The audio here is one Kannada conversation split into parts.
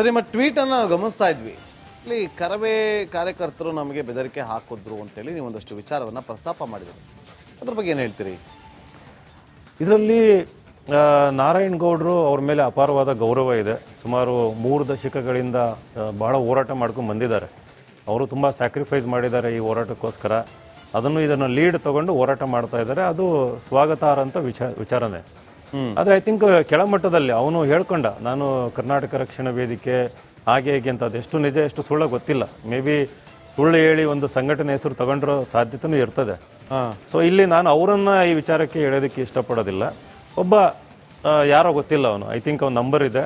ಸರ್, ನಿಮ್ಮ ಟ್ವೀಟ್ ಅನ್ನು ಗಮನಿಸ್ತಾ ಇದ್ವಿ. ಇಲ್ಲಿ ಕರವೇ ಕಾರ್ಯಕರ್ತರು ನಮಗೆ ಬೆದರಿಕೆ ಹಾಕಿದ್ರು ಅಂತೇಳಿ ನೀವು ಒಂದಷ್ಟು ವಿಚಾರವನ್ನು ಪ್ರಸ್ತಾಪ ಮಾಡಿದ್ರು. ಅದ್ರ ಬಗ್ಗೆ ಏನು ಹೇಳ್ತೀರಿ? ಇದರಲ್ಲಿ ನಾರಾಯಣ್ ಗೌಡರು ಅವ್ರ ಮೇಲೆ ಅಪಾರವಾದ ಗೌರವ ಇದೆ. ಸುಮಾರು 3 ದಶಕಗಳಿಂದ ಭಾಳ ಹೋರಾಟ ಮಾಡ್ಕೊಂಡು ಬಂದಿದ್ದಾರೆ. ಅವರು ತುಂಬ ಸ್ಯಾಕ್ರಿಫೈಸ್ ಮಾಡಿದ್ದಾರೆ ಈ ಹೋರಾಟಕ್ಕೋಸ್ಕರ. ಇದನ್ನು ಲೀಡ್ ತಗೊಂಡು ಹೋರಾಟ ಮಾಡ್ತಾ ಇದ್ದಾರೆ. ಅದು ಸ್ವಾಗತಾರ್ಹ ಅಂತ ವಿಚಾರನೆ. ಆದರೆ ಐ ಥಿಂಕ್ ಕೆಳಮಟ್ಟದಲ್ಲಿ ಅವನು ಹೇಳ್ಕೊಂಡ, ನಾನು ಕರ್ನಾಟಕ ರಕ್ಷಣಾ ವೇದಿಕೆ ಹಾಗೆ ಹೇಗೆ ಅಂತ. ಅದೆಷ್ಟು ನಿಜ ಎಷ್ಟು ಸುಳ್ಳು ಗೊತ್ತಿಲ್ಲ. ಮೇ ಬಿ ಸುಳ್ಳು ಹೇಳಿ ಒಂದು ಸಂಘಟನೆ ಹೆಸರು ತಗೊಂಡಿರೋ ಸಾಧ್ಯತೆಯೂ ಇರ್ತದೆ. ಸೊ ಇಲ್ಲಿ ನಾನು ಅವರನ್ನು ಈ ವಿಚಾರಕ್ಕೆ ಹೇಳೋದಕ್ಕೆ ಇಷ್ಟಪಡೋದಿಲ್ಲ. ಒಬ್ಬ ಯಾರೋ ಗೊತ್ತಿಲ್ಲ, ಅವನು ಐ ಥಿಂಕ್ ಅವ್ನ ನಂಬರ್ ಇದೆ.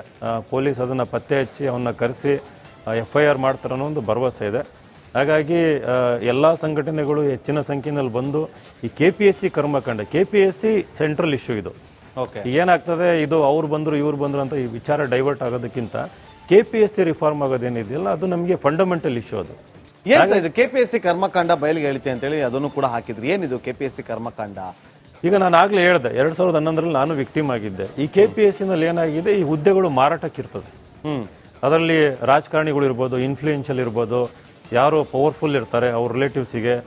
ಪೊಲೀಸ್ ಅದನ್ನು ಪತ್ತೆ ಹಚ್ಚಿ ಅವನ್ನ ಕರೆಸಿ FIR ಮಾಡ್ತಾರೆ ಅನ್ನೋ ಒಂದು ಭರವಸೆ ಇದೆ. ಹಾಗಾಗಿ ಎಲ್ಲ ಸಂಘಟನೆಗಳು ಹೆಚ್ಚಿನ ಸಂಖ್ಯೆಯಲ್ಲಿ ಬಂದು ಈ KPSC ಕರ್ಮಕಾಂಡ, KPSC ಸೆಂಟ್ರಲ್ ಇಶ್ಯೂ ಇದು. ಏನಾಗ್ತದೆ, ಇದು ಅವ್ರು ಬಂದರು ಇವ್ರು ಬಂದರು ಅಂತ ಈ ವಿಚಾರ ಡೈವರ್ಟ್ ಆಗೋದಕ್ಕಿಂತ KPSC ರಿಫಾರ್ಮ್ ಆಗೋದೇನಿದೆಯಲ್ಲ ಅದು ನಮಗೆ ಫಂಡಮೆಂಟಲ್ ಇಶ್ಯೂ. ಅದು ಇದು KPSC ಕರ್ಮಕಾಂಡ ಬಯಲಿಗೆ ಹೇಳಿತೆ ಅಂತೇಳಿ ಅದನ್ನು ಕೂಡ ಹಾಕಿದ್ರಿ. ಏನಿದು KPSC ಕರ್ಮಕಾಂಡ? ಈಗ ನಾನು ಆಗ್ಲೇ ಹೇಳಿದೆ, 2011ರಲ್ಲಿ ನಾನು ವಿಕ್ಟಿಮ್ ಆಗಿದ್ದೆ. ಈ KPSC ನಲ್ಲಿ ಏನಾಗಿದೆ, ಈ ಹುದ್ದೆಗಳು ಮಾರಾಟಕ್ಕಿರ್ತದೆ. ಅದರಲ್ಲಿ ರಾಜಕಾರಣಿಗಳು ಇರ್ಬೋದು, ಇನ್ಫ್ಲೂಯೆನ್ಷಿಯಲ್ ಇರ್ಬೋದು, ಯಾರು ಪವರ್ಫುಲ್ ಇರ್ತಾರೆ ಅವ್ರ ರಿಲೇಟಿವ್ಸಿಗೆ.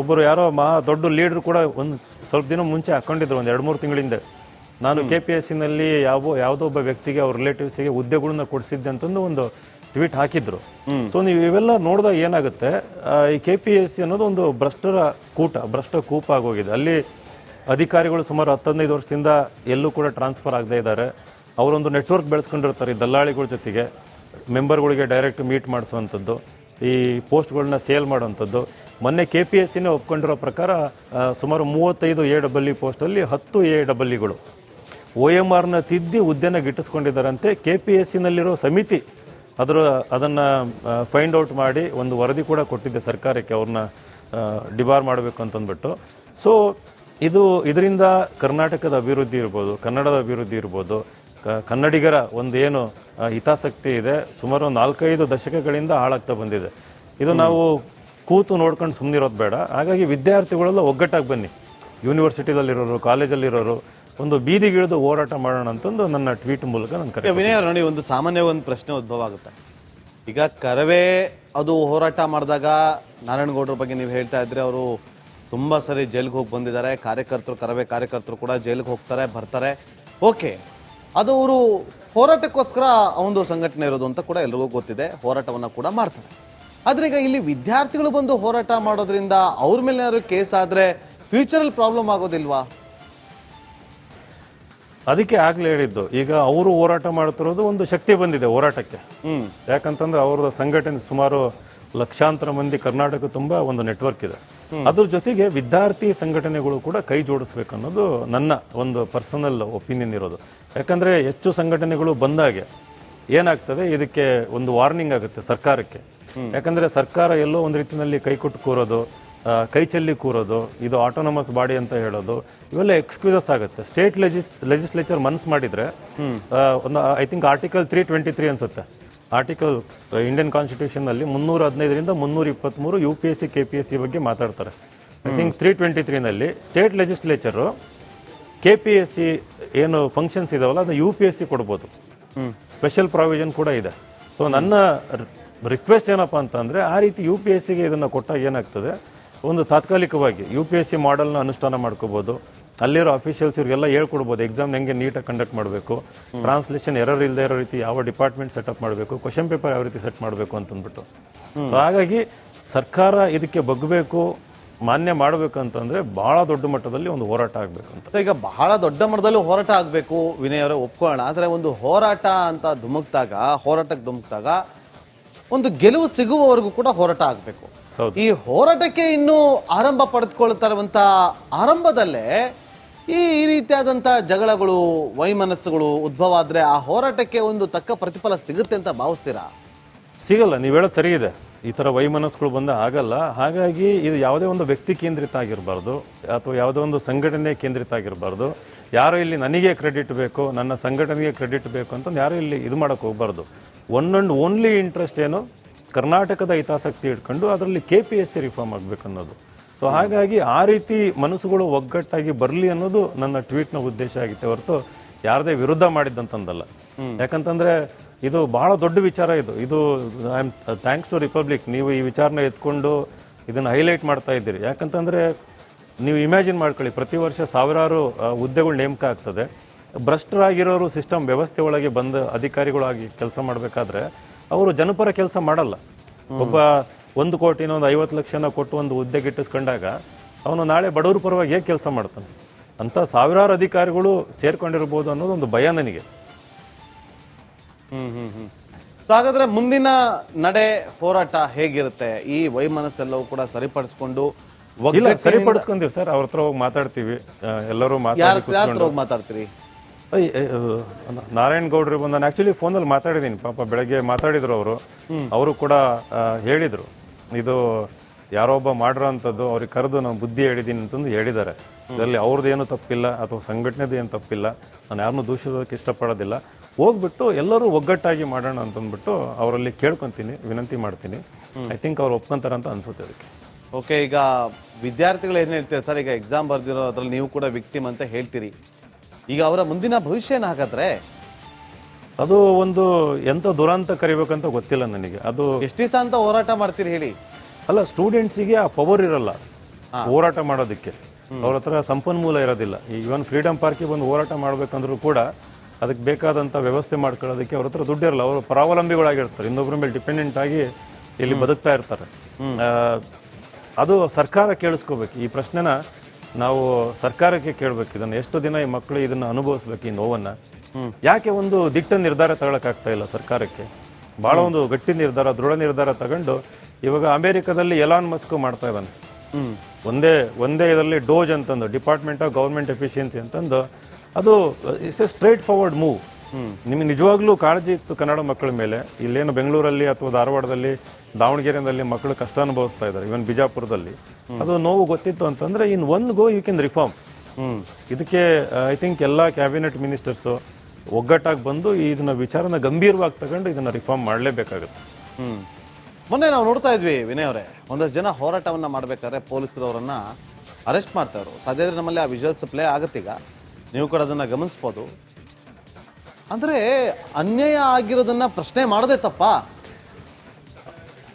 ಒಬ್ಬರು ಯಾರೋ ದೊಡ್ಡ ಲೀಡರ್ ಕೂಡ ಒಂದು ಸ್ವಲ್ಪ ದಿನ ಮುಂಚೆ ಹಾಕೊಂಡಿದ್ರು, ಒಂದು 2-3 ತಿಂಗಳಿಂದ, ನಾನು KPSC ನಲ್ಲಿ ಯಾವುದೋ ಒಬ್ಬ ವ್ಯಕ್ತಿಗೆ ಅವ್ರ ರಿಲೇಟಿವ್ಸಿಗೆ ಹುದ್ದೆಗಳನ್ನ ಕೊಡಿಸಿದ್ದೆ ಅಂತಂದು ಒಂದು ಟ್ವೀಟ್ ಹಾಕಿದ್ರು. ಸೊ ನೀವು ಇವೆಲ್ಲ ನೋಡಿದಾಗ ಏನಾಗುತ್ತೆ, ಈ KPSC ಅನ್ನೋದು ಒಂದು ಭ್ರಷ್ಟ ಕೂಪ ಆಗೋಗಿದೆ. ಅಲ್ಲಿ ಅಧಿಕಾರಿಗಳು ಸುಮಾರು 10-15 ವರ್ಷದಿಂದ ಎಲ್ಲೂ ಕೂಡ ಟ್ರಾನ್ಸ್ಫರ್ ಆಗದೇ ಇದ್ದಾರೆ. ಅವರೊಂದು ನೆಟ್ವರ್ಕ್ ಬೆಳೆಸ್ಕೊಂಡಿರ್ತಾರೆ ಈ ದಲ್ಲಾಳಿಗಳ ಜೊತೆಗೆ. ಮೆಂಬರ್ಗಳಿಗೆ ಡೈರೆಕ್ಟ್ ಮೀಟ್ ಮಾಡಿಸುವಂಥದ್ದು, ಈ ಪೋಸ್ಟ್ಗಳನ್ನ ಸೇಲ್ ಮಾಡುವಂಥದ್ದು. ಮೊನ್ನೆ KPSCನೇ ಒಪ್ಕೊಂಡಿರೋ ಪ್ರಕಾರ ಸುಮಾರು 35 AEE ಪೋಸ್ಟಲ್ಲಿ 10 AEEಗಳು OMRನ ತಿದ್ದಿ ಹುದ್ದೆನ ಗಿಟ್ಟಿಸ್ಕೊಂಡಿದ್ದಾರಂತೆ. KPSCನಲ್ಲಿರೋ ಸಮಿತಿ ಅದನ್ನು ಫೈಂಡ್ ಔಟ್ ಮಾಡಿ ಒಂದು ವರದಿ ಕೂಡ ಕೊಟ್ಟಿದ್ದೆ ಸರ್ಕಾರಕ್ಕೆ, ಅವ್ರನ್ನ ಡಿಬಾರ್ ಮಾಡಬೇಕು ಅಂತಂದ್ಬಿಟ್ಟು. ಸೊ ಇದರಿಂದ ಕರ್ನಾಟಕದ ಅಭಿವೃದ್ಧಿ ಇರ್ಬೋದು, ಕನ್ನಡದ ಅಭಿವೃದ್ಧಿ ಇರ್ಬೋದು, ಕನ್ನಡಿಗರ ಒಂದು ಏನು ಹಿತಾಸಕ್ತಿ ಇದೆ, ಸುಮಾರು 4-5 ದಶಕಗಳಿಂದ ಹಾಳಾಗ್ತಾ ಬಂದಿದೆ. ಇದು ನಾವು ಕೂತು ನೋಡ್ಕೊಂಡು ಸುಮ್ಮನಿರೋದು ಬೇಡ. ಹಾಗಾಗಿ ವಿದ್ಯಾರ್ಥಿಗಳೆಲ್ಲ ಒಗ್ಗಟ್ಟಾಗಿ ಬನ್ನಿ, ಯೂನಿವರ್ಸಿಟಿದಲ್ಲಿರೋರು, ಕಾಲೇಜಲ್ಲಿರೋರು ಒಂದು ಬೀದಿಗಿಳಿದು ಹೋರಾಟ ಮಾಡೋಣ ಅಂತಂದು ನನ್ನ ಟ್ವೀಟ್ ಮೂಲಕ ನಾನು ಕರೆ. ವಿನಯ್ ಅವರು ನೋಡಿ, ಒಂದು ಸಾಮಾನ್ಯ ಒಂದು ಪ್ರಶ್ನೆ ಉದ್ಭವ ಆಗುತ್ತೆ. ಈಗ ಕರವೇ ಅದು ಹೋರಾಟ ಮಾಡಿದಾಗ ನಾರಾಯಣಗೌಡರ ಬಗ್ಗೆ ನೀವು ಹೇಳ್ತಾ ಇದ್ರೆ, ಅವರು ತುಂಬಾ ಸರಿ ಜೈಲಿಗೆ ಹೋಗಿ ಬಂದಿದ್ದಾರೆ. ಕರವೇ ಕಾರ್ಯಕರ್ತರು ಕೂಡ ಜೈಲಿಗೆ ಹೋಗ್ತಾರೆ, ಬರ್ತಾರೆ. ಓಕೆ, ಅದು ಅವರು ಹೋರಾಟಕ್ಕೋಸ್ಕರ ಒಂದು ಸಂಘಟನೆ ಇರೋದು ಅಂತ ಕೂಡ ಎಲ್ರಿಗೂ ಗೊತ್ತಿದೆ, ಹೋರಾಟವನ್ನ ಕೂಡ ಮಾಡ್ತಾರೆ. ಆದ್ರೆ ಈಗ ಇಲ್ಲಿ ವಿದ್ಯಾರ್ಥಿಗಳು ಬಂದು ಹೋರಾಟ ಮಾಡೋದ್ರಿಂದ ಅವ್ರ ಮೇಲೆ ಏನಾದ್ರು ಕೇಸ್ ಆದ್ರೆ ಫ್ಯೂಚರಲ್ಲಿ ಪ್ರಾಬ್ಲಮ್ ಆಗೋದಿಲ್ವಾ? ಅದಕ್ಕೆ ಆಗ್ಲೇ ಹೇಳಿದ್ದು, ಈಗ ಅವರು ಹೋರಾಟ ಮಾಡ್ತಿರೋದು ಒಂದು ಶಕ್ತಿ ಬಂದಿದೆ ಹೋರಾಟಕ್ಕೆ. ಯಾಕಂತಂದ್ರೆ ಅವ್ರದ್ದು ಸಂಘಟನೆ ಸುಮಾರು ಲಕ್ಷಾಂತರ ಮಂದಿ ಕರ್ನಾಟಕ ತುಂಬಾ ಒಂದು ನೆಟ್ವರ್ಕ್ ಇದೆ. ಅದ್ರ ಜೊತೆಗೆ ವಿದ್ಯಾರ್ಥಿ ಸಂಘಟನೆಗಳು ಕೂಡ ಕೈ ಜೋಡಿಸ್ಬೇಕು ಅನ್ನೋದು ನನ್ನ ಒಂದು ಪರ್ಸನಲ್ ಒಪಿನಿಯನ್ ಇರೋದು. ಯಾಕಂದ್ರೆ ಹೆಚ್ಚು ಸಂಘಟನೆಗಳು ಬಂದಾಗೆ ಏನಾಗ್ತದೆ, ಇದಕ್ಕೆ ಒಂದು ವಾರ್ನಿಂಗ್ ಆಗುತ್ತೆ ಸರ್ಕಾರಕ್ಕೆ. ಯಾಕಂದ್ರೆ ಸರ್ಕಾರ ಎಲ್ಲೋ ಒಂದು ರೀತಿಯಲ್ಲಿ ಕೈ ಕೊಟ್ಟು ಕೂರೋದು, ಕೈ ಚೆಲ್ಲಿ ಕೂರೋದು, ಇದು ಆಟೋನಮಸ್ ಬಾಡಿ ಅಂತ ಹೇಳೋದು, ಇವೆಲ್ಲ ಎಕ್ಸ್ಕ್ಯೂಸಸ್ ಆಗುತ್ತೆ. ಸ್ಟೇಟ್ ಲೆಜಿಸ್ಲೇಚರ್ ಮನಸ್ಸು ಮಾಡಿದ್ರೆ ಒಂದು ಐ ಥಿಂಕ್ ಆರ್ಟಿಕಲ್ 323 ಅನ್ಸುತ್ತೆ, ಆರ್ಟಿಕಲ್ ಇಂಡಿಯನ್ ಕಾನ್ಸ್ಟಿಟ್ಯೂಷನ್ ನಲ್ಲಿ 315ರಿಂದ 323 UPSC KPSC ಬಗ್ಗೆ ಮಾತಾಡ್ತಾರೆ. I think 323ನಲ್ಲಿ state legislature KPSC ಏನು ಫಂಕ್ಷನ್ಸ್ ಇದಾವಲ್ಲ ಅದು UPSC ಕೊಡ್ಬೋದು, ಸ್ಪೆಷಲ್ ಪ್ರಾವಿಷನ್ ಕೂಡ ಇದೆ. ಸೊ ನನ್ನ ರಿಕ್ವೆಸ್ಟ್ ಏನಪ್ಪಾ ಅಂತಂದ್ರೆ, ಆ ರೀತಿ UPSCಗೆ ಇದನ್ನ ಕೊಟ್ಟಾಗ ಏನಾಗ್ತದೆ, ಒಂದು ತಾತ್ಕಾಲಿಕವಾಗಿ UPSC ಮಾಡೆಲ್ನ ಅನುಷ್ಠಾನ ಮಾಡ್ಕೋಬಹುದು. ಅಲ್ಲಿರೋ ಅಫಿಷಿಯಲ್ಸ್ ಇವ್ರಿಗೆಲ್ಲ ಹೇಳ್ಕೊಡ್ಬೋದು ಎಕ್ಸಾಮ್ ಹೆಂಗೆ ನೀಟಾಗಿ ಕಂಡಕ್ಟ್ ಮಾಡಬೇಕು, ಟ್ರಾನ್ಸ್ಲೇಷನ್ ಎರರ್ ಇಲ್ಲದೆ ಇರೋ ರೀತಿ ಯಾವ ಡಿಪಾರ್ಟ್ಮೆಂಟ್ ಸೆಟಪ್ ಮಾಡಬೇಕು, ಕ್ವಶನ್ ಪೇಪರ್ ಯಾವ ರೀತಿ ಸೆಟ್ ಮಾಡಬೇಕು ಅಂತಂದ್ಬಿಟ್ಟು. ಸೊ ಹಾಗಾಗಿ ಸರ್ಕಾರ ಇದಕ್ಕೆ ಬಗ್ಗಬೇಕು, ಮಾನ್ಯ ಮಾಡಬೇಕು ಅಂತಂದ್ರೆ ಬಹಳ ದೊಡ್ಡ ಮಟ್ಟದಲ್ಲಿ ಒಂದು ಹೋರಾಟ ಆಗ್ಬೇಕು ಅಂತ. ಈಗ ಬಹಳ ದೊಡ್ಡ ಮಟ್ಟದಲ್ಲಿ ಹೋರಾಟ ಆಗ್ಬೇಕು ವಿನಯ್ ಅವರೇ, ಒಪ್ಕೊಳ್ಳೋಣ. ಆದ್ರೆ ಒಂದು ಹೋರಾಟ ಅಂತ ಹೋರಾಟಕ್ಕೆ ಧುಮುಕ್ದಾಗ ಒಂದು ಗೆಲುವು ಸಿಗುವವರೆಗೂ ಕೂಡ ಹೋರಾಟ ಆಗ್ಬೇಕು. ಈ ಹೋರಾಟಕ್ಕೆ ಇನ್ನು ಆರಂಭ ಪಡೆದುಕೊಳ್ತಾ ಇರುವಂತ ಆರಂಭದಲ್ಲೇ ಈ ರೀತಿಯಾದಂತ ಜಗಳಗಳು, ವೈಮನಸ್ಸುಗಳು ಉದ್ಭವ ಆದ್ರೆ ಆ ಹೋರಾಟಕ್ಕೆ ಒಂದು ತಕ್ಕ ಪ್ರತಿಫಲ ಸಿಗುತ್ತೆ ಅಂತ ಭಾವಿಸ್ತೀರಾ? ಸಿಗಲ್ಲ, ನೀವು ಹೇಳೋದು ಸರಿ ಇದೆ. ಈ ತರ ವೈಮನಸ್ಸುಗಳು ಬಂದ ಆಗಲ್ಲ. ಹಾಗಾಗಿ ಇದು ಯಾವುದೇ ಒಂದು ವ್ಯಕ್ತಿ ಕೇಂದ್ರಿತ ಆಗಿರಬಾರ್ದು, ಅಥವಾ ಯಾವುದೇ ಒಂದು ಸಂಘಟನೆ ಕೇಂದ್ರಿತ ಆಗಿರಬಾರ್ದು. ಯಾರೋ ಇಲ್ಲಿ ನನಗೆ ಕ್ರೆಡಿಟ್ ಬೇಕು, ನನ್ನ ಸಂಘಟನೆಗೆ ಕ್ರೆಡಿಟ್ ಬೇಕು ಅಂತ ಯಾರು ಇಲ್ಲಿ ಇದು ಮಾಡಕ್ ಹೋಗ್ಬಾರ್ದು. ಒನ್ ಅಂಡ್ ಓನ್ಲಿ ಇಂಟ್ರೆಸ್ಟ್ ಏನು, ಕರ್ನಾಟಕದ ಹಿತಾಸಕ್ತಿ ಇಟ್ಕೊಂಡು ಅದರಲ್ಲಿ KPSC ರಿಫಾರ್ಮ್ ಆಗ್ಬೇಕು ಅನ್ನೋದು. ಸೊ ಹಾಗಾಗಿ ಆ ರೀತಿ ಮನಸ್ಸುಗಳು ಒಗ್ಗಟ್ಟಾಗಿ ಬರಲಿ ಅನ್ನೋದು ನನ್ನ ಟ್ವೀಟ್ನ ಉದ್ದೇಶ ಆಗಿತ್ತೆ ಹೊರತು ಯಾರದೇ ವಿರುದ್ಧ ಮಾಡಿದ್ದಂತಂದಲ್ಲ. ಯಾಕಂತಂದ್ರೆ ಇದು ಬಹಳ ದೊಡ್ಡ ವಿಚಾರ. ಇದು I am thanks to Republic, ನೀವು ಈ ವಿಚಾರನ ಎತ್ಕೊಂಡು ಇದನ್ನು ಹೈಲೈಟ್ ಮಾಡ್ತಾ ಇದ್ದೀರಿ. ಯಾಕಂತಂದರೆ ನೀವು ಇಮ್ಯಾಜಿನ್ ಮಾಡ್ಕೊಳ್ಳಿ, ಪ್ರತಿ ವರ್ಷ ಸಾವಿರಾರು ಹುದ್ದೆಗಳು ನೇಮಕ ಆಗ್ತದೆ. ಭ್ರಷ್ಟರಾಗಿರೋರು ಸಿಸ್ಟಮ್ ವ್ಯವಸ್ಥೆ ಒಳಗೆ ಬಂದ ಅಧಿಕಾರಿಗಳಾಗಿ ಕೆಲಸ ಮಾಡಬೇಕಾದ್ರೆ ಅವರು ಜನಪರ ಕೆಲಸ ಮಾಡಲ್ಲ. ಒಬ್ಬ 1 ಕೋಟಿನ 50 ಲಕ್ಷನ ಕೊಟ್ಟು ಒಂದು ಹುದ್ದೆಗೆ ಇಟ್ಟಿಸ್ಕೊಂಡಾಗ ಅವನು ನಾಳೆ ಬಡವರ ಪರವಾಗಿ ಹೇಗೆ ಕೆಲಸ ಮಾಡ್ತಾನೆ ಅಂತ ಸಾವಿರಾರು ಅಧಿಕಾರಿಗಳು ಸೇರ್ಕೊಂಡಿರ್ಬೋದು ಅನ್ನೋದು ಒಂದು ಭಯ ನನಗೆ. ಸೊ ಹಾಗಾದ್ರೆ ಮುಂದಿನ ನಡೆ ಹೋರಾಟ ಹೇಗಿರುತ್ತೆ? ಈ ವೈಮನಸ್ಸೆಲ್ಲವೂ ಕೂಡ ಸರಿಪಡಿಸ್ಕೊಂಡು ಇಲ್ಲ, ಸರಿಪಡಿಸ್ಕೊಂತೀವಿ ಸರ್, ಅವ್ರ ಹತ್ರ ಹೋಗಿ ಮಾತಾಡ್ತೀವಿ. ಎಲ್ಲರೂ ಮಾತಾಡ್ತೀರಿ? ನಾರಾಯಣ್ ಗೌಡ್ರು ಬಂದು ನಾನು ಆಕ್ಚುಲಿ ಫೋನಲ್ಲಿ ಮಾತಾಡಿದ್ದೀನಿ. ಪಾಪ ಬೆಳಗ್ಗೆ ಮಾತಾಡಿದ್ರು ಅವರು ಕೂಡ ಹೇಳಿದ್ರು, ಇದು ಯಾರೋ ಒಬ್ಬ ಮಾಡಿರೋ ಅಂಥದ್ದು ಅವ್ರಿಗೆ ಕರೆದು ನಾನು ಬುದ್ಧಿ ಹೇಳಿದ್ದೀನಿ ಅಂತಂದು ಹೇಳಿದ್ದಾರೆ. ಇದರಲ್ಲಿ ಅವ್ರದ್ದು ಏನು ತಪ್ಪಿಲ್ಲ ಅಥವಾ ಸಂಘಟನೆದು ಏನು ತಪ್ಪಿಲ್ಲ, ನಾನು ಯಾರನ್ನೂ ದೂಷಿಸೋದಕ್ಕೆ ಇಷ್ಟಪಡೋದಿಲ್ಲ. ಹೋಗ್ಬಿಟ್ಟು ಎಲ್ಲರೂ ಒಗ್ಗಟ್ಟಾಗಿ ಮಾಡೋಣ ಅಂತಂದ್ಬಿಟ್ಟು ಅವರಲ್ಲಿ ಕೇಳ್ಕೊತೀನಿ, ವಿನಂತಿ ಮಾಡ್ತೀನಿ. ಐ ಥಿಂಕ್ ಅವ್ರು ಒಪ್ಕೊಂತಾರೆ ಅಂತ ಅನ್ಸುತ್ತೆ ಅದಕ್ಕೆ. ಓಕೆ, ಈಗ ವಿದ್ಯಾರ್ಥಿಗಳು ಏನು ಹೇಳ್ತೀರಿ ಸರ್? ಈಗ ಎಕ್ಸಾಮ್ ಬರ್ದಿರೋ ಅದ್ರಲ್ಲಿ ನೀವು ಕೂಡ ವಿಕ್ಟಿಮ್ ಅಂತ ಹೇಳ್ತೀರಿ. ಈಗ ಅವರ ಮುಂದಿನ ಭವಿಷ್ಯ ಏನು ಹಾಗಾದ್ರೆ? ಅದು ಒಂದು ಎಂಥ ದುರಂತ ಕರಿಬೇಕಂತ ಗೊತ್ತಿಲ್ಲ ನನಗೆ. ಅದು ಎಷ್ಟು ದಿವಸ ಅಂತ ಹೋರಾಟ ಮಾಡ್ತೀರಿ ಹೇಳಿ? ಅಲ್ಲ, ಸ್ಟೂಡೆಂಟ್ಸಿಗೆ ಆ ಪವರ್ ಇರಲ್ಲ ಹೋರಾಟ ಮಾಡೋದಕ್ಕೆ, ಅವ್ರ ಹತ್ರ ಸಂಪನ್ಮೂಲ ಇರೋದಿಲ್ಲ. ಈವನ್ ಫ್ರೀಡಮ್ ಪಾರ್ಕಿಗೆ ಬಂದು ಹೋರಾಟ ಮಾಡ್ಬೇಕಂದ್ರೂ ಕೂಡ ಅದಕ್ಕೆ ಬೇಕಾದಂಥ ವ್ಯವಸ್ಥೆ ಮಾಡ್ಕೊಳ್ಳೋದಕ್ಕೆ ಅವ್ರ ಹತ್ರ ದುಡ್ಡು ಇರಲ್ಲ. ಅವರು ಪರಾವಲಂಬಿಗಳಾಗಿರ್ತಾರೆ, ಇನ್ನೊಬ್ಬರ ಮೇಲೆ ಡಿಪೆಂಡೆಂಟ್ ಆಗಿ ಇಲ್ಲಿ ಬದುಕ್ತಾ ಇರ್ತಾರೆ. ಅದು ಸರ್ಕಾರ ಕೇಳಿಸ್ಕೋಬೇಕು. ಈ ಪ್ರಶ್ನೆನ ನಾವು ಸರ್ಕಾರಕ್ಕೆ ಕೇಳಬೇಕು. ಇದನ್ನು ಎಷ್ಟು ದಿನ ಈ ಮಕ್ಕಳು ಇದನ್ನು ಅನುಭವಿಸ್ಬೇಕು, ಈ ನೋವನ್ನು? ಯಾಕೆ ಒಂದು ದಿಟ್ಟ ನಿರ್ಧಾರ ತಗೊಳಕ್ಕಾಗ್ತಾ ಇಲ್ಲ ಸರ್ಕಾರಕ್ಕೆ? ಭಾಳ ಒಂದು ಗಟ್ಟಿ ನಿರ್ಧಾರ, ದೃಢ ನಿರ್ಧಾರ ತಗೊಂಡು ಇವಾಗ ಅಮೆರಿಕದಲ್ಲಿ ಎಲಾನ್ ಮಸ್ಕ್ ಮಾಡ್ತಾ ಇದ್ದಾನೆ. ಒಂದೇ ಇದರಲ್ಲಿ ಡೋಜ್ ಅಂತಂದು, ಡಿಪಾರ್ಟ್ಮೆಂಟ್ ಆಫ್ ಗೌರ್ಮೆಂಟ್ ಎಫಿಷಿಯನ್ಸಿ ಅಂತಂದು, ಅದು it's A straight forward move. ನಿಮಗೆ ನಿಜವಾಗ್ಲೂ ಕಾಳಜಿ ಇತ್ತು ಕನ್ನಡ ಮಕ್ಕಳ ಮೇಲೆ. ಇಲ್ಲೇನು ಬೆಂಗಳೂರಲ್ಲಿ ಅಥವಾ ಧಾರವಾಡದಲ್ಲಿ, ದಾವಣಗೆರೆಯಲ್ಲಿ ಮಕ್ಕಳು ಕಷ್ಟ ಅನುಭವಿಸ್ತಾ ಇದ್ದಾರೆ, ಇವನ್ ಬಿಜಾಪುರದಲ್ಲಿ. ಅದು ನೋವು ಗೊತ್ತಿತ್ತು ಅಂತಂದ್ರೆ in one go you can reform. ಇದಕ್ಕೆ ಐ ಥಿಂಕ್ ಎಲ್ಲ ಕ್ಯಾಬಿನೆಟ್ ಮಿನಿಸ್ಟರ್ಸು ಒಗ್ಗಟ್ಟಾಗಿ ಬಂದು ಇದನ್ನ ವಿಚಾರನ ಗಂಭೀರವಾಗಿ ತಗೊಂಡು ಇದನ್ನ ರಿಫಾರ್ಮ್ ಮಾಡಲೇಬೇಕಾಗುತ್ತೆ. ಮೊನ್ನೆ ನಾವು ನೋಡ್ತಾ ಇದ್ವಿ ವಿನಯ್ ಅವರೇ, ಒಂದಷ್ಟು ಜನ ಹೋರಾಟವನ್ನ ಮಾಡ್ಬೇಕಾದ್ರೆ ಪೊಲೀಸರು ಅವರನ್ನ ಅರೆಸ್ಟ್ ಮಾಡ್ತಾ ಇದ್ರು. ಸದ್ಯ ನಮ್ಮಲ್ಲಿ ಆ ವಿಜುವಲ್ಸ್ ಪ್ಲೇ ಆಗುತ್ತೀಗ, ನೀವು ಕೂಡ ಅದನ್ನ ಗಮನಿಸ್ಬೋದು. ಅಂದ್ರೆ ಅನ್ಯಾಯ ಆಗಿರೋದನ್ನ ಪ್ರಶ್ನೆ ಮಾಡದೆ ತಪ್ಪಾ?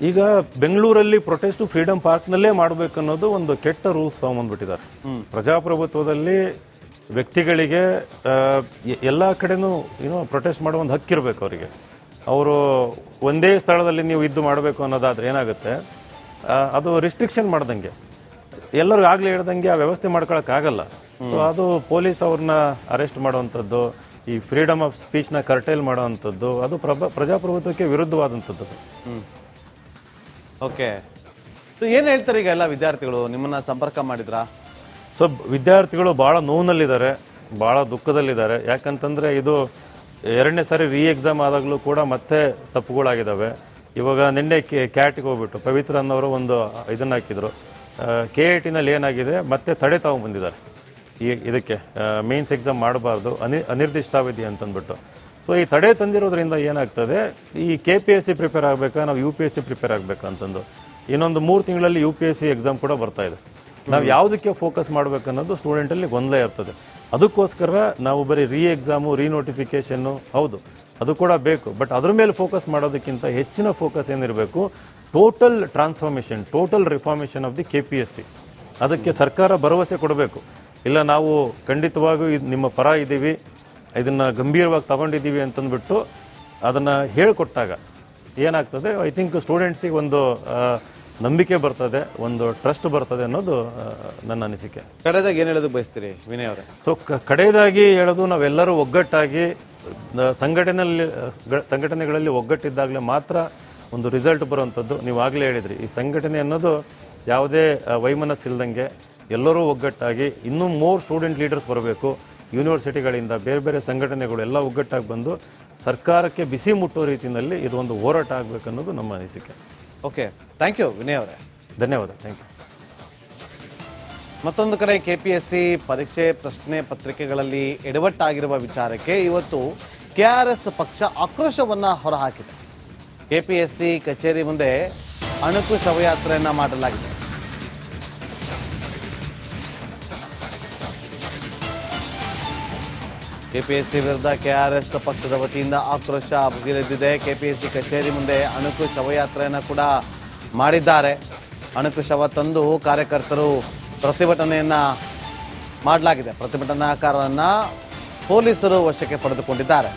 ಈಗ ಬೆಂಗಳೂರಲ್ಲಿ ಪ್ರೊಟೆಸ್ಟ್ ಫ್ರೀಡಮ್ ಪಾರ್ಕ್ನಲ್ಲೇ ಮಾಡಬೇಕನ್ನೋದು ಒಂದು ಕೆಟ್ಟ ರೂಲ್ಸ್ ತಗೊಂಡ್ಬಂದ್ಬಿಟ್ಟಿದ್ದಾರೆ. ಪ್ರಜಾಪ್ರಭುತ್ವದಲ್ಲಿ ವ್ಯಕ್ತಿಗಳಿಗೆ ಎಲ್ಲ ಕಡೆನೂ ಪ್ರೊಟೆಸ್ಟ್ ಮಾಡೋ ಒಂದು ಹಕ್ಕಿರಬೇಕು ಅವರಿಗೆ. ಅವರು ಒಂದೇ ಸ್ಥಳದಲ್ಲಿ ನೀವು ಇದ್ದು ಮಾಡಬೇಕು ಅನ್ನೋದಾದ್ರೆ ಏನಾಗುತ್ತೆ, ಅದು ರಿಸ್ಟ್ರಿಕ್ಷನ್ ಮಾಡ್ದಂಗೆ, ಎಲ್ಲರೂ ಆಗ್ಲೇ ಹೇಳ್ದಂಗೆ ಆ ವ್ಯವಸ್ಥೆ ಮಾಡ್ಕೊಳಕ್ಕಾಗಲ್ಲ. ಸೊ ಅದು ಪೊಲೀಸ್ ಅವ್ರನ್ನ ಅರೆಸ್ಟ್ ಮಾಡುವಂಥದ್ದು, ಈ ಫ್ರೀಡಮ್ ಆಫ್ ಸ್ಪೀಚ್ನ ಕರ್ಟೈಲ್ ಮಾಡುವಂಥದ್ದು, ಅದು ಪ್ರಜಾಪ್ರಭುತ್ವಕ್ಕೆ ವಿರುದ್ಧವಾದಂಥದ್ದು. ಓಕೆ, ಏನು ಹೇಳ್ತಾರೆ ಈಗ ಎಲ್ಲ ವಿದ್ಯಾರ್ಥಿಗಳು? ನಿಮ್ಮನ್ನ ಸಂಪರ್ಕ ಮಾಡಿದ್ರಾ? ಸೊ ವಿದ್ಯಾರ್ಥಿಗಳು ಭಾಳ ನೋವಿನಲ್ಲಿದ್ದಾರೆ, ಭಾಳ ದುಃಖದಲ್ಲಿದ್ದಾರೆ. ಯಾಕಂತಂದರೆ ಇದು 2ನೇ ಸಾರಿ ಎಕ್ಸಾಮ್ ಆದಾಗಲೂ ಕೂಡ ಮತ್ತೆ ತಪ್ಪುಗಳಾಗಿದ್ದಾವೆ. ಇವಾಗ ನಿನ್ನೆ ಕ್ಯಾಟಿಗೆ ಹೋಗ್ಬಿಟ್ಟು ಪವಿತ್ರ ಅನ್ನೋರು ಒಂದು ಇದನ್ನು ಹಾಕಿದ್ರು, KIT-ನಲ್ಲಿ ಏನಾಗಿದೆ ಮತ್ತೆ ತಡೆ ತಗೊಂಡ್ಬಂದಿದ್ದಾರೆ. ಇದಕ್ಕೆ ಮೇನ್ಸ್ ಎಕ್ಸಾಮ್ ಮಾಡಬಾರ್ದು, ಅನಿರ್ದಿಷ್ಟಾವಧಿ ಅಂತಂದ್ಬಿಟ್ಟು. ಸೊ ಈ ತಡೆ ತಂದಿರೋದ್ರಿಂದ ಏನಾಗ್ತದೆ, ಈ KPSC ಪ್ರಿಪೇರ್ ಆಗಬೇಕಾ, ನಾವು UPSC ಪ್ರಿಪೇರ್ ಆಗಬೇಕಾ ಅಂತಂದು. ಇನ್ನೊಂದು 3 ತಿಂಗಳಲ್ಲಿ UPSC ಎಕ್ಸಾಮ್ ಕೂಡ ಬರ್ತಾ ಇದೆ. ನಾವು ಯಾವುದಕ್ಕೆ ಫೋಕಸ್ ಮಾಡಬೇಕನ್ನೋದು ಸ್ಟೂಡೆಂಟಲ್ಲಿ ಗೊಂದಲ ಇರ್ತದೆ. ಅದಕ್ಕೋಸ್ಕರ ನಾವು ಬರೀ ಎಕ್ಸಾಮು, ರೀನೋಟಿಫಿಕೇಷನ್ನು, ಹೌದು ಅದು ಕೂಡ ಬೇಕು, ಬಟ್ ಅದ್ರ ಮೇಲೆ ಫೋಕಸ್ ಮಾಡೋದಕ್ಕಿಂತ ಹೆಚ್ಚಿನ ಫೋಕಸ್ ಏನಿರಬೇಕು, total transformation, total reformation of the KPSC. ಅದಕ್ಕೆ ಸರ್ಕಾರ ಭರವಸೆ ಕೊಡಬೇಕು. ಇಲ್ಲ, ನಾವು ಖಂಡಿತವಾಗೂ ನಿಮ್ಮ ಪರ ಇದ್ದೀವಿ, ಇದನ್ನು ಗಂಭೀರವಾಗಿ ತಗೊಂಡಿದ್ದೀವಿ ಅಂತಂದ್ಬಿಟ್ಟು ಅದನ್ನು ಹೇಳಿಕೊಟ್ಟಾಗ ಏನಾಗ್ತದೆ, ಐ ಥಿಂಕ್ ಸ್ಟೂಡೆಂಟ್ಸಿಗೆ ಒಂದು ನಂಬಿಕೆ ಬರ್ತದೆ, ಒಂದು ಟ್ರಸ್ಟ್ ಬರ್ತದೆ ಅನ್ನೋದು ನನ್ನ ಅನಿಸಿಕೆ. ಕಡೆದಾಗಿ ಏನು ಹೇಳೋದಕ್ಕೆ ಬಯಸ್ತೀರಿ ವಿನಯ್ ಅವರೇ? ಸೊ ಕಡೆಯದಾಗಿ ಹೇಳೋದು, ನಾವೆಲ್ಲರೂ ಒಗ್ಗಟ್ಟಾಗಿ ಸಂಘಟನೆಗಳಲ್ಲಿ ಒಗ್ಗಟ್ಟಿದ್ದಾಗಲೇ ಮಾತ್ರ ಒಂದು ರಿಸಲ್ಟ್ ಬರುವಂಥದ್ದು. ನೀವು ಆಗಲೇ ಹೇಳಿದ್ರಿ, ಈ ಸಂಘಟನೆ ಅನ್ನೋದು ಯಾವುದೇ ವೈಮನಸ್ಸಿಲ್ದಂಗೆ ಎಲ್ಲರೂ ಒಗ್ಗಟ್ಟಾಗಿ, ಇನ್ನೂ ಮೋರ್ ಸ್ಟೂಡೆಂಟ್ ಲೀಡರ್ಸ್ ಬರಬೇಕು. ಯೂನಿವರ್ಸಿಟಿಗಳಿಂದ ಬೇರೆ ಬೇರೆ ಸಂಘಟನೆಗಳು ಎಲ್ಲ ಒಗ್ಗಟ್ಟಾಗಿ ಬಂದು ಸರ್ಕಾರಕ್ಕೆ ಬಿಸಿ ಮುಟ್ಟೋ ರೀತಿಯಲ್ಲಿ ಇದು ಒಂದು ಹೋರಾಟ ಆಗಬೇಕನ್ನೋದು ನಮ್ಮ ಅನಿಸಿಕೆ. ಓಕೆ, ಥ್ಯಾಂಕ್ ಯು ವಿನಯ್ ಅವರೇ. ಧನ್ಯವಾದ, ಥ್ಯಾಂಕ್ ಯು. ಮತ್ತೊಂದು ಕಡೆ KPSC ಪರೀಕ್ಷೆ ಪ್ರಶ್ನೆ ಪತ್ರಿಕೆಗಳಲ್ಲಿ ಎಡವಟ್ಟಾಗಿರುವ ವಿಚಾರಕ್ಕೆ ಇವತ್ತು KRS ಪಕ್ಷ ಆಕ್ರೋಶವನ್ನು ಹೊರಹಾಕಿದೆ. KPSC ಕಚೇರಿ ಮುಂದೆ ಅಣಕು ಶವಯಾತ್ರೆಯನ್ನ ಮಾಡಲಾಗಿದೆ. ಕೆಪಿಎಸ್ಸಿ ವಿರುದ್ಧ ಕೆಆರ್ಎಸ್ ಪಕ್ಷದ ವತಿಯಿಂದ ಆಕ್ರೋಶ ಭುಗಿಲೆದ್ದಿದೆ. ಕೆಪಿಎಸ್ಸಿ ಕಚೇರಿ ಮುಂದೆ ಅಣುಕು ಶವಯಾತ್ರೆಯನ್ನು ಕೂಡ ಮಾಡಿದ್ದಾರೆ. ಅಣುಕು ಶವ ತಂದು ಕಾರ್ಯಕರ್ತರು ಪ್ರತಿಭಟನೆಯನ್ನ ಮಾಡಲಾಗಿದೆ. ಪ್ರತಿಭಟನಾಕಾರರನ್ನ ಪೊಲೀಸರು ವಶಕ್ಕೆ ಪಡೆದುಕೊಂಡಿದ್ದಾರೆ.